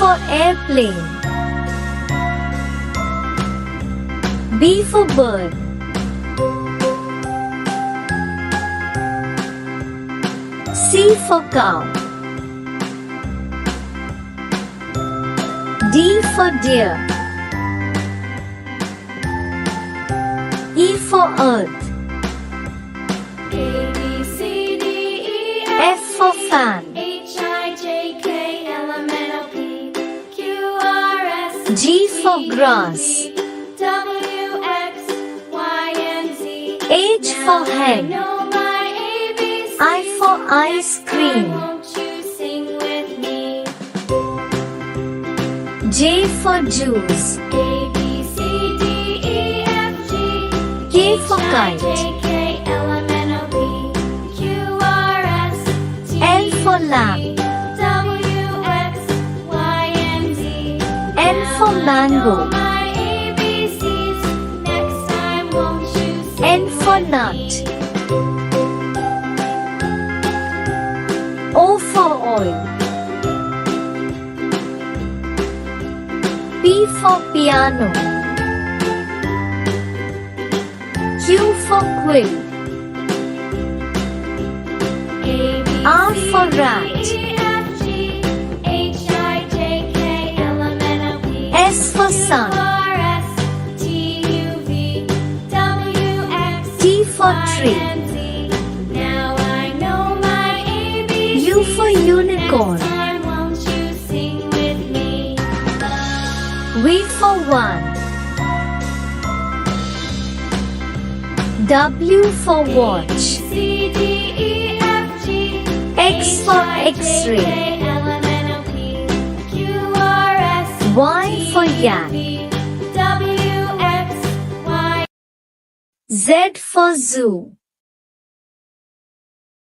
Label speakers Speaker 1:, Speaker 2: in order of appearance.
Speaker 1: for airplane. B for bird. C for cow. D for deer. E for earth.
Speaker 2: A, B, C, D, E,
Speaker 1: F for fan.
Speaker 2: H, I, J, K, L, M, N, O, P, Q, R, S,
Speaker 1: G for grass.
Speaker 2: W, X, Y, and Z.
Speaker 1: H for
Speaker 2: I
Speaker 1: hen.
Speaker 2: know my ABCs.
Speaker 1: I for ice cream.
Speaker 2: Won't you sing with me?
Speaker 1: J for juice.
Speaker 2: A, B, C, D, E, F, G.
Speaker 1: K for
Speaker 2: H, I,
Speaker 1: kite.
Speaker 2: J, K, L, M, N, O, P, Q, R, S, T,
Speaker 1: L for
Speaker 2: U,
Speaker 1: lamb.
Speaker 2: V, W, X, Y, and Z.
Speaker 1: N for mango.
Speaker 2: My ABCs. Next time, won't you sing
Speaker 1: N for
Speaker 2: with
Speaker 1: nut.
Speaker 2: me?
Speaker 1: O for oil. P for piano. Q for quill.
Speaker 2: A, B,
Speaker 1: R
Speaker 2: C,
Speaker 1: for
Speaker 2: D,
Speaker 1: rat.
Speaker 2: E, F, G, H, I, J, K, L, M, N, O, P,
Speaker 1: S for
Speaker 2: Q,
Speaker 1: sun.
Speaker 2: R, S, T, U, V, W, X,
Speaker 1: T for
Speaker 2: Y,
Speaker 1: tree.
Speaker 2: and Z. Now I know my ABCs.
Speaker 1: U for unicorn.
Speaker 2: Next time, won't you sing with me?
Speaker 1: V for one. W for watch.
Speaker 2: C, D, E, F, G,
Speaker 1: X for X-ray.
Speaker 2: K, L, M, N, O, P, Q, R, S,
Speaker 1: Y for yak.
Speaker 2: V, W, X, Y.
Speaker 1: Z for zoo.